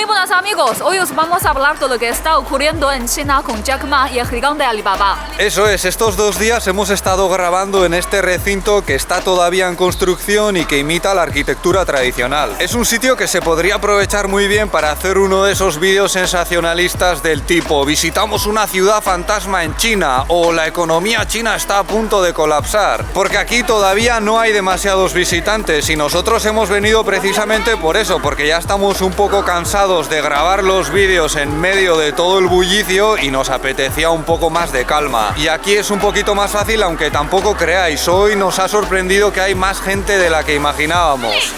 Muy buenas amigos, hoy os vamos a hablar de lo que está ocurriendo en China con Jack Ma y el gigante Alibaba. Eso es, estos 2 días hemos estado grabando en este recinto que está todavía en construcción y que imita la arquitectura tradicional. Es un sitio que se podría aprovechar muy bien para hacer uno de esos vídeos sensacionalistas del tipo visitamos una ciudad fantasma en China o la economía china está a punto de colapsar. Porque aquí todavía no hay demasiados visitantes y nosotros hemos venido precisamente por eso, porque ya estamos un poco cansados de grabar los vídeos en medio de todo el bullicio y nos apetecía un poco más de calma. Y aquí es un poquito más fácil, aunque tampoco creáis, hoy nos ha sorprendido que hay más gente de la que imaginábamos.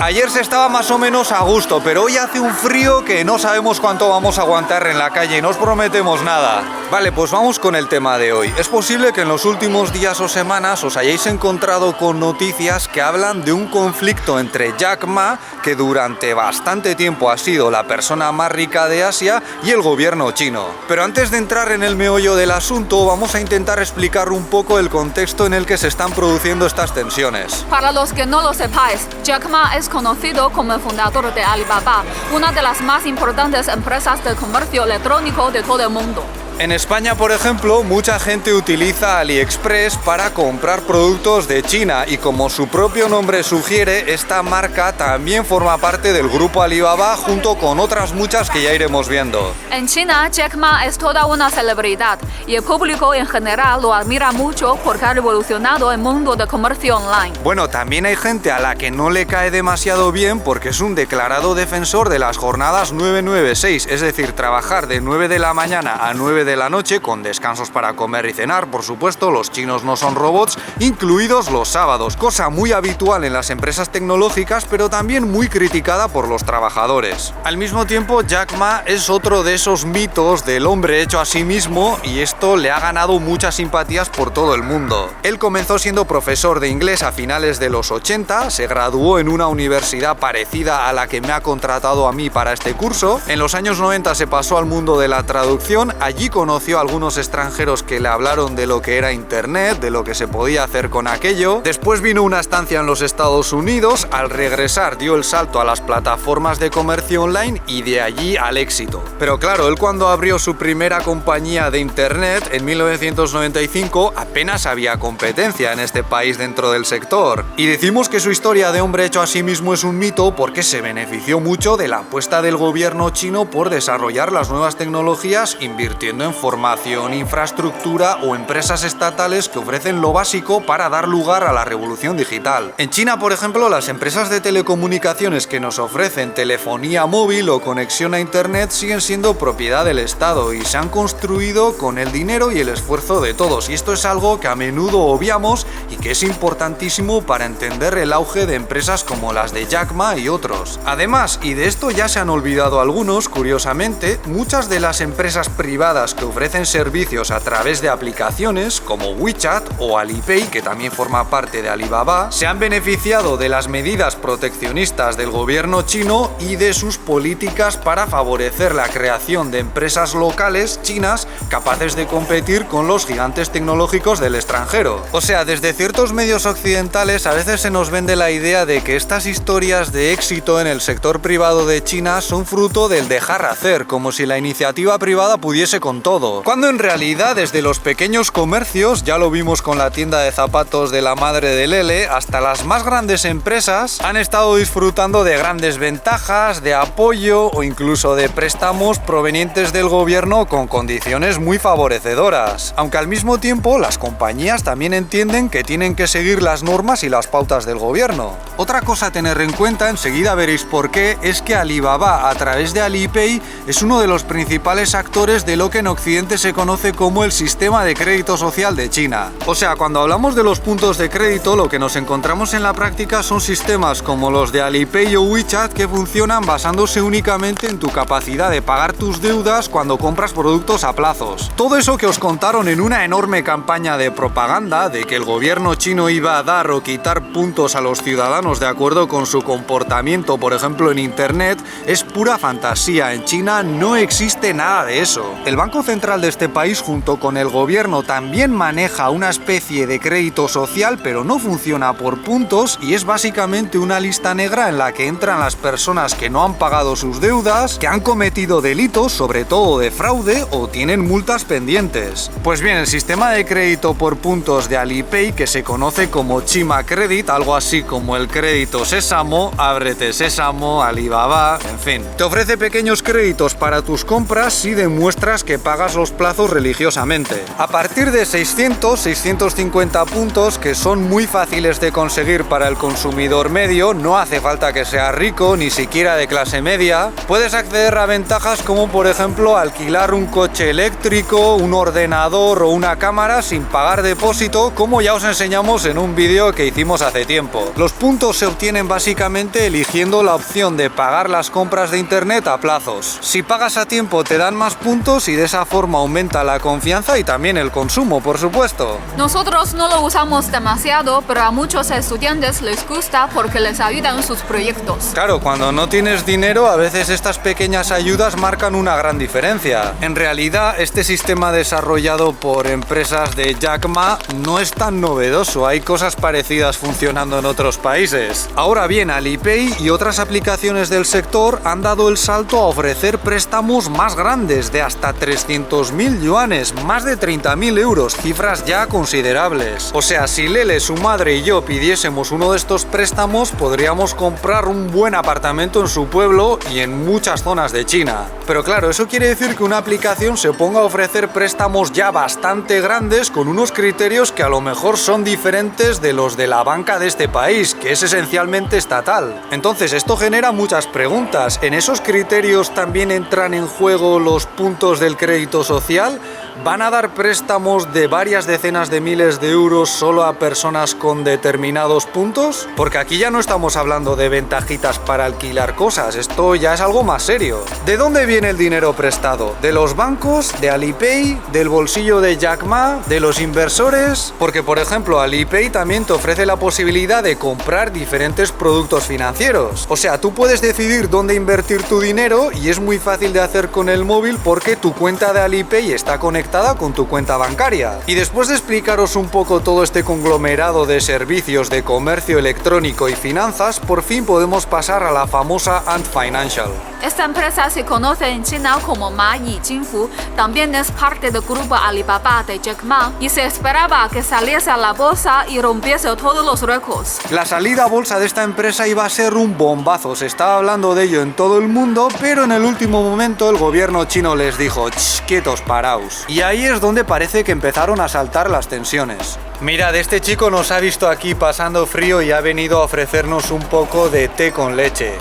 Ayer se estaba más o menos a gusto, pero hoy hace un frío que no sabemos cuánto vamos a aguantar en la calle y no os prometemos nada. Vale, pues vamos con el tema de hoy. Es posible que en los últimos días o semanas os hayáis encontrado con noticias que hablan de un conflicto entre Jack Ma, que durante bastante tiempo ha sido la persona más rica de Asia, y el gobierno chino. Pero antes de entrar en el meollo del asunto, vamos a intentar explicar un poco el contexto en el que se están produciendo estas tensiones. Para los que no lo sepáis, Jack Ma es conocido como el fundador de Alibaba, una de las más importantes empresas de comercio electrónico de todo el mundo. En España, por ejemplo, mucha gente utiliza AliExpress para comprar productos de China y como su propio nombre sugiere, esta marca también forma parte del grupo Alibaba junto con otras muchas que ya iremos viendo. En China, Jack Ma es toda una celebridad y el público en general lo admira mucho porque ha revolucionado el mundo del comercio online. Bueno, también hay gente a la que no le cae demasiado bien porque es un declarado defensor de las jornadas 996, es decir, trabajar de 9 de la mañana a 9 de la noche con descansos para comer y cenar. Por supuesto, los chinos no son robots, incluidos los sábados, cosa muy habitual en las empresas tecnológicas, pero también muy criticada por los trabajadores. Al mismo tiempo, Jack Ma es otro de esos mitos del hombre hecho a sí mismo y esto le ha ganado muchas simpatías por todo el mundo. Él comenzó siendo profesor de inglés a finales de los 80, se graduó en una universidad parecida a la que me ha contratado a mí para este curso. En los años 90 se pasó al mundo de la traducción, allí conoció a algunos extranjeros que le hablaron de lo que era internet, de lo que se podía hacer con aquello. Después vino una estancia en los Estados Unidos, al regresar dio el salto a las plataformas de comercio online y de allí al éxito. Pero claro, él cuando abrió su primera compañía de internet en 1995 apenas había competencia en este país dentro del sector. Y decimos que su historia de hombre hecho a sí mismo es un mito porque se benefició mucho de la apuesta del gobierno chino por desarrollar las nuevas tecnologías invirtiendo en formación, infraestructura o empresas estatales que ofrecen lo básico para dar lugar a la revolución digital. En China, por ejemplo, las empresas de telecomunicaciones que nos ofrecen telefonía móvil o conexión a internet siguen siendo propiedad del Estado y se han construido con el dinero y el esfuerzo de todos. Y esto es algo que a menudo obviamos y que es importantísimo para entender el auge de empresas como las de Jack Ma y otros. Además, y de esto ya se han olvidado algunos, curiosamente, muchas de las empresas privadas que ofrecen servicios a través de aplicaciones como WeChat o Alipay, que también forma parte de Alibaba, se han beneficiado de las medidas proteccionistas del gobierno chino y de sus políticas para favorecer la creación de empresas locales chinas capaces de competir con los gigantes tecnológicos del extranjero. O sea, desde ciertos medios occidentales a veces se nos vende la idea de que estas historias de éxito en el sector privado de China son fruto del dejar hacer, como si la iniciativa privada pudiese con todo, cuando en realidad desde los pequeños comercios, ya lo vimos con la tienda de zapatos de la madre de Lele, hasta las más grandes empresas han estado disfrutando de grandes ventajas, de apoyo o incluso de préstamos provenientes del gobierno con condiciones muy favorecedoras, aunque al mismo tiempo las compañías también entienden que tienen que seguir las normas y las pautas del gobierno. Otra cosa a tener en cuenta, enseguida veréis por qué, es que Alibaba a través de Alipay es uno de los principales actores de lo que en Occidente se conoce como el sistema de crédito social de China. O sea, cuando hablamos de los puntos de crédito, lo que nos encontramos en la práctica son sistemas como los de Alipay o WeChat que funcionan basándose únicamente en tu capacidad de pagar tus deudas cuando compras productos a plazos. Todo eso que os contaron en una enorme campaña de propaganda de que el gobierno chino iba a dar o quitar puntos a los ciudadanos de acuerdo con su comportamiento, por ejemplo en internet, es pura fantasía. En China no existe nada de eso. El Banco Banco Central de este país, junto con el gobierno, también maneja una especie de crédito social, pero no funciona por puntos y es básicamente una lista negra en la que entran las personas que no han pagado sus deudas, que han cometido delitos, sobre todo de fraude, o tienen multas pendientes. Pues bien, el sistema de crédito por puntos de Alipay, que se conoce como Chima Credit, algo así como el crédito Sésamo, Ábrete Sésamo, Alibaba, en fin, te ofrece pequeños créditos para tus compras si demuestras que pagas los plazos religiosamente. A partir de 650 puntos, que son muy fáciles de conseguir para el consumidor medio, no hace falta que seas rico, ni siquiera de clase media, puedes acceder a ventajas como por ejemplo alquilar un coche eléctrico, un ordenador o una cámara sin pagar depósito, como ya os enseñamos en un vídeo que hicimos hace tiempo. Los puntos se obtienen básicamente eligiendo la opción de pagar las compras de internet a plazos. Si pagas a tiempo te dan más puntos y de esa forma aumenta la confianza y también el consumo, por supuesto. Nosotros no lo usamos demasiado, pero a muchos estudiantes les gusta porque les ayudan en sus proyectos. Claro, cuando no tienes dinero, a veces estas pequeñas ayudas marcan una gran diferencia. En realidad, este sistema desarrollado por empresas de Jack Ma no es tan novedoso, hay cosas parecidas funcionando en otros países. Ahora bien, Alipay y otras aplicaciones del sector han dado el salto a ofrecer préstamos más grandes de hasta 300.000 yuanes, más de 30.000 euros, cifras ya considerables. O sea, si Lele, su madre y yo pidiésemos uno de estos préstamos, podríamos comprar un buen apartamento en su pueblo y en muchas zonas de China. Pero claro, eso quiere decir que una aplicación se ponga a ofrecer préstamos ya bastante grandes con unos criterios que a lo mejor son diferentes de los de la banca de este país, que es esencialmente estatal. Entonces, esto genera muchas preguntas. ¿En esos criterios también entran en juego los puntos del crédito social? ¿Van a dar préstamos de varias decenas de miles de euros solo a personas con determinados puntos? Porque aquí ya no estamos hablando de ventajitas para alquilar cosas, esto ya es algo más serio. ¿De dónde viene el dinero prestado? ¿De los bancos? ¿De Alipay? ¿Del bolsillo de Jack Ma? ¿De los inversores? Porque, por ejemplo, Alipay también te ofrece la posibilidad de comprar diferentes productos financieros. O sea, tú puedes decidir dónde invertir tu dinero y es muy fácil de hacer con el móvil porque tu cuenta de Alipay está conectada con tu cuenta bancaria. Y después de explicaros un poco todo este conglomerado de servicios de comercio electrónico y finanzas, por fin podemos pasar a la famosa Ant Financial. Esta empresa se conoce en China como Mayi Jinfu, también es parte del grupo Alibaba de Jack Ma y se esperaba que saliese a la bolsa y rompiese todos los récords. La salida a bolsa de esta empresa iba a ser un bombazo, se estaba hablando de ello en todo el mundo, pero en el último momento el gobierno chino les dijo: quietos, paraos. Y ahí es donde parece que empezaron a saltar las tensiones. Mirad, este chico nos ha visto aquí pasando frío y ha venido a ofrecernos un poco de té con leche.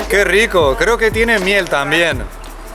¡Qué rico! Creo que tiene miel también.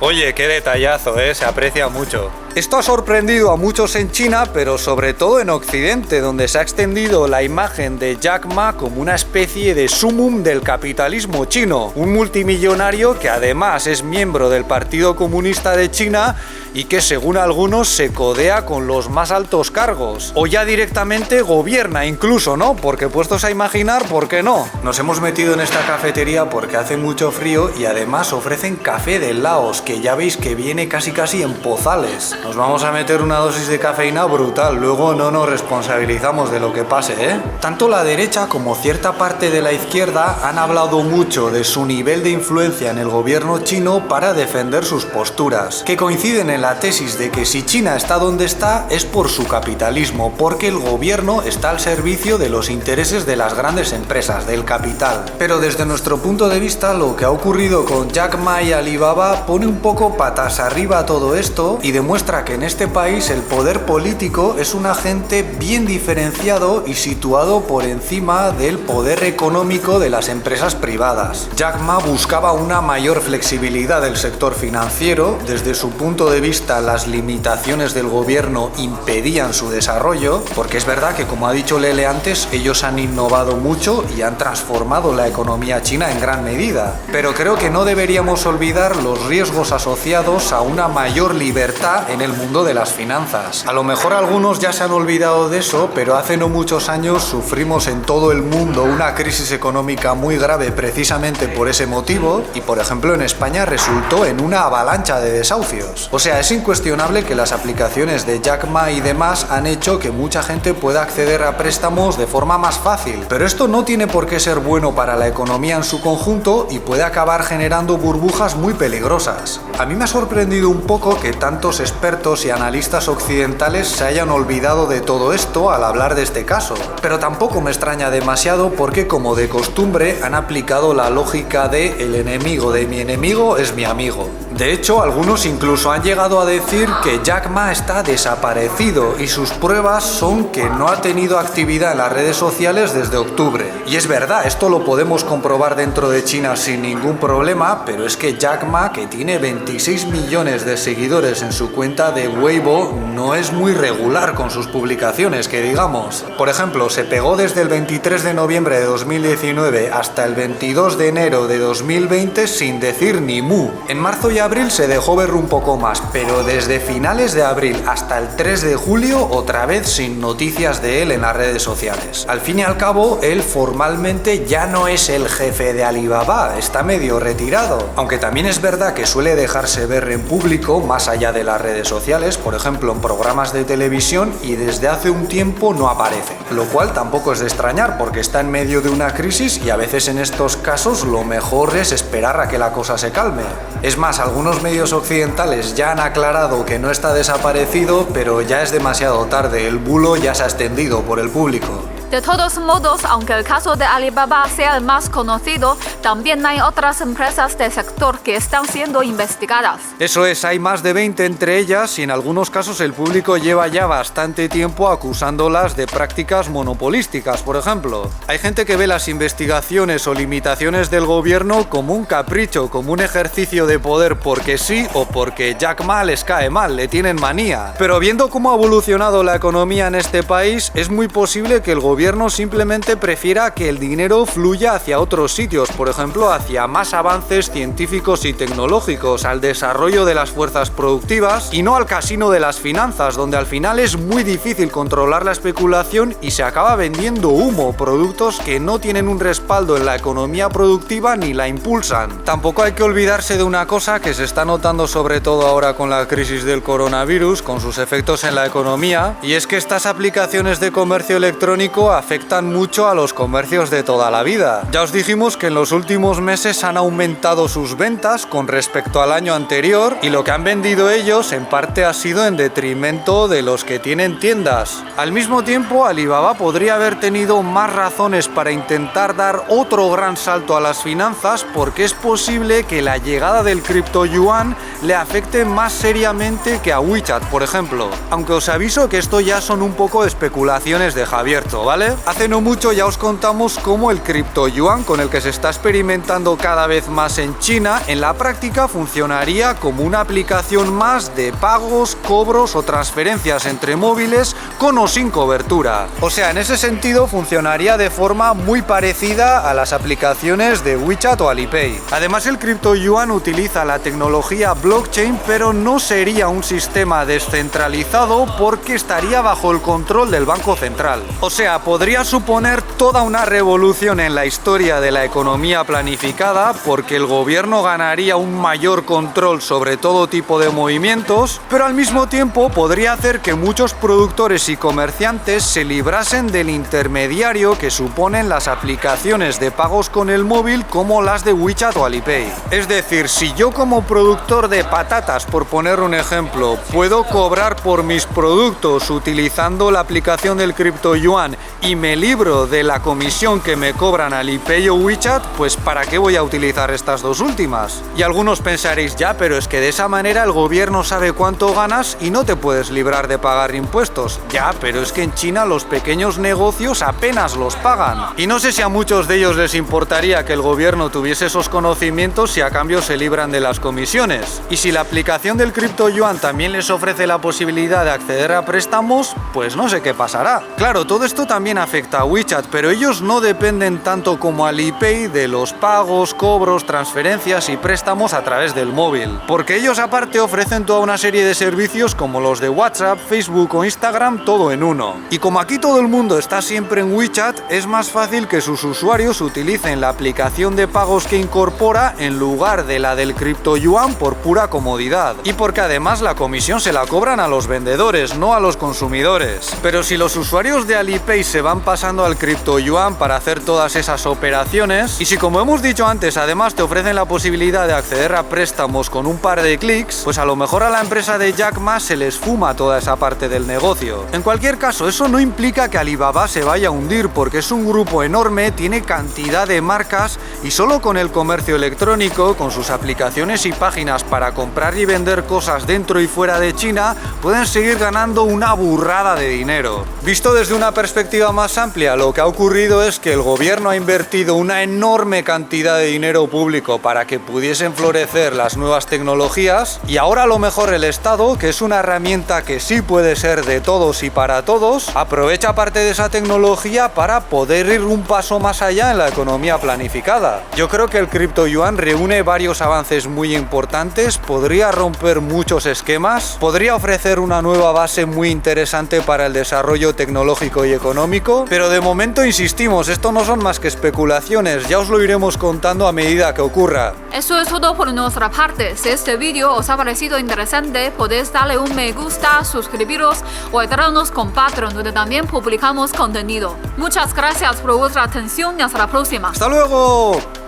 Oye, qué detallazo, se aprecia mucho. Esto ha sorprendido a muchos en China, pero sobre todo en Occidente, donde se ha extendido la imagen de Jack Ma como una especie de sumum del capitalismo chino, un multimillonario que además es miembro del Partido Comunista de China y que según algunos se codea con los más altos cargos, o ya directamente gobierna incluso, ¿no? Porque puestos a imaginar, ¿por qué no? Nos hemos metido en esta cafetería porque hace mucho frío y además ofrecen café de Laos, que ya veis que viene casi en pozales. Nos vamos a meter una dosis de cafeína brutal, luego no nos responsabilizamos de lo que pase, ¿eh? Tanto la derecha como cierta parte de la izquierda han hablado mucho de su nivel de influencia en el gobierno chino para defender sus posturas, que coinciden en la tesis de que si China está donde está es por su capitalismo, porque el gobierno está al servicio de los intereses de las grandes empresas, del capital. Pero desde nuestro punto de vista, lo que ha ocurrido con Jack Ma y Alibaba pone un poco patas arriba a todo esto y demuestra que en este país el poder político es un agente bien diferenciado y situado por encima del poder económico de las empresas privadas. Jack Ma buscaba una mayor flexibilidad del sector financiero. Desde su punto de vista, las limitaciones del gobierno impedían su desarrollo, porque es verdad que, como ha dicho Lele antes, ellos han innovado mucho y han transformado la economía china en gran medida. Pero creo que no deberíamos olvidar los riesgos objetivos asociados a una mayor libertad en el mundo de las finanzas. A lo mejor algunos ya se han olvidado de eso, pero hace no muchos años sufrimos en todo el mundo una crisis económica muy grave precisamente por ese motivo y, por ejemplo, en España resultó en una avalancha de desahucios. O sea, es incuestionable que las aplicaciones de Jack Ma y demás han hecho que mucha gente pueda acceder a préstamos de forma más fácil, pero esto no tiene por qué ser bueno para la economía en su conjunto y puede acabar generando burbujas muy peligrosas. A mí me ha sorprendido un poco que tantos expertos y analistas occidentales se hayan olvidado de todo esto al hablar de este caso, pero tampoco me extraña demasiado porque, como de costumbre, han aplicado la lógica de el enemigo de mi enemigo es mi amigo. De hecho, algunos incluso han llegado a decir que Jack Ma está desaparecido y sus pruebas son que no ha tenido actividad en las redes sociales desde octubre. Y es verdad, esto lo podemos comprobar dentro de China sin ningún problema, pero es que Jack Ma, que tiene 26 millones de seguidores en su cuenta de Weibo, no es muy regular con sus publicaciones, que digamos. Por ejemplo, se pegó desde el 23 de noviembre de 2019 hasta el 22 de enero de 2020 sin decir ni mu. En marzo y abril se dejó ver un poco más, pero desde finales de abril hasta el 3 de julio otra vez sin noticias de él en las redes sociales. Al fin y al cabo, él formalmente ya no es el jefe de Alibaba, está medio retirado. Aunque también es verdad que suele dejarse ver en público más allá de las redes sociales, por ejemplo en programas de televisión, y desde hace un tiempo no aparece. Lo cual tampoco es de extrañar porque está en medio de una crisis y a veces en estos casos lo mejor es esperar a que la cosa se calme. Es más, algunos medios occidentales ya han aclarado que no está desaparecido, pero ya es demasiado tarde, el bulo ya se ha extendido por el público. De todos modos, aunque el caso de Alibaba sea el más conocido, también hay otras empresas del sector que están siendo investigadas. Eso es, hay más de 20 entre ellas y en algunos casos el público lleva ya bastante tiempo acusándolas de prácticas monopolísticas, por ejemplo. Hay gente que ve las investigaciones o limitaciones del gobierno como un capricho, como un ejercicio de poder porque sí o porque Jack Ma les cae mal, le tienen manía. Pero viendo cómo ha evolucionado la economía en este país, es muy posible que el gobierno simplemente prefiera que el dinero fluya hacia otros sitios, por ejemplo hacia más avances científicos y tecnológicos, al desarrollo de las fuerzas productivas y no al casino de las finanzas, donde al final es muy difícil controlar la especulación y se acaba vendiendo humo, productos que no tienen un respaldo en la economía productiva ni la impulsan. Tampoco hay que olvidarse de una cosa que se está notando sobre todo ahora con la crisis del coronavirus, con sus efectos en la economía, y es que estas aplicaciones de comercio electrónico afectan mucho a los comercios de toda la vida. Ya os dijimos que en los últimos meses han aumentado sus ventas con respecto al año anterior y lo que han vendido ellos en parte ha sido en detrimento de los que tienen tiendas. Al mismo tiempo, Alibaba podría haber tenido más razones para intentar dar otro gran salto a las finanzas porque es posible que la llegada del cripto yuan le afecte más seriamente que a WeChat, por ejemplo. Aunque os aviso que esto ya son un poco especulaciones de Javierto, ¿vale? Hace no mucho ya os contamos cómo el cripto yuan, con el que se está experimentando cada vez más en China, en la práctica funcionaría como una aplicación más de pagos, cobros o transferencias entre móviles con o sin cobertura. O sea, en ese sentido funcionaría de forma muy parecida a las aplicaciones de WeChat o Alipay. Además, el cripto yuan utiliza la tecnología blockchain, pero no sería un sistema descentralizado porque estaría bajo el control del Banco Central. O sea, podría suponer toda una revolución en la historia de la economía planificada porque el gobierno ganaría un mayor control sobre todo tipo de movimientos, pero al mismo tiempo podría hacer que muchos productores y comerciantes se librasen del intermediario que suponen las aplicaciones de pagos con el móvil como las de WeChat o Alipay. Es decir, si yo como productor de patatas, por poner un ejemplo, puedo cobrar por mis productos utilizando la aplicación del cripto yuan y me libro de la comisión que me cobran Alipay o WeChat, pues ¿para qué voy a utilizar estas dos últimas? Y algunos pensaréis, ya, pero es que de esa manera el gobierno sabe cuánto ganas y no te puedes librar de pagar impuestos. Ya, pero es que en China los pequeños negocios apenas los pagan. Y no sé si a muchos de ellos les importaría que el gobierno tuviese esos conocimientos y a cambio se libran de las comisiones. Y si la aplicación del cripto yuan también les ofrece la posibilidad de acceder a préstamos, pues no sé qué pasará. Claro, todo esto también también afecta a WeChat, pero ellos no dependen tanto como Alipay de los pagos, cobros, transferencias y préstamos a través del móvil, porque ellos aparte ofrecen toda una serie de servicios como los de WhatsApp, Facebook o Instagram, todo en uno. Y como aquí todo el mundo está siempre en WeChat, es más fácil que sus usuarios utilicen la aplicación de pagos que incorpora en lugar de la del CryptoYuan por pura comodidad. Y porque además la comisión se la cobran a los vendedores, no a los consumidores. Pero si los usuarios de Alipay se van pasando al CryptoYuan para hacer todas esas operaciones, y si como hemos dicho antes además te ofrecen la posibilidad de acceder a préstamos con un par de clics, pues a lo mejor a la empresa de Jack Ma se les fuma toda esa parte del negocio. En cualquier caso, eso no implica que Alibaba se vaya a hundir, porque es un grupo enorme, tiene cantidad de marcas y solo con el comercio electrónico, con sus aplicaciones y páginas para comprar y vender cosas dentro y fuera de China, pueden seguir ganando una burrada de dinero. Visto desde una perspectiva más amplia, lo que ha ocurrido es que el gobierno ha invertido una enorme cantidad de dinero público para que pudiesen florecer las nuevas tecnologías, y ahora a lo mejor el Estado, que es una herramienta que sí puede ser de todos y para todos, aprovecha parte de esa tecnología para poder ir un paso más allá en la economía planificada. Yo creo que el CryptoYuan reúne varios avances muy importantes, podría romper muchos esquemas, podría ofrecer una nueva base muy interesante para el desarrollo tecnológico y económico, pero de momento insistimos, esto no son más que especulaciones, ya os lo iremos contando a medida que ocurra. Eso es todo por nuestra parte. Si este vídeo os ha parecido interesante, podéis darle un me gusta, suscribiros o entrarnos con Patreon, donde también publicamos contenido. Muchas gracias por vuestra atención y hasta la próxima. ¡Hasta luego!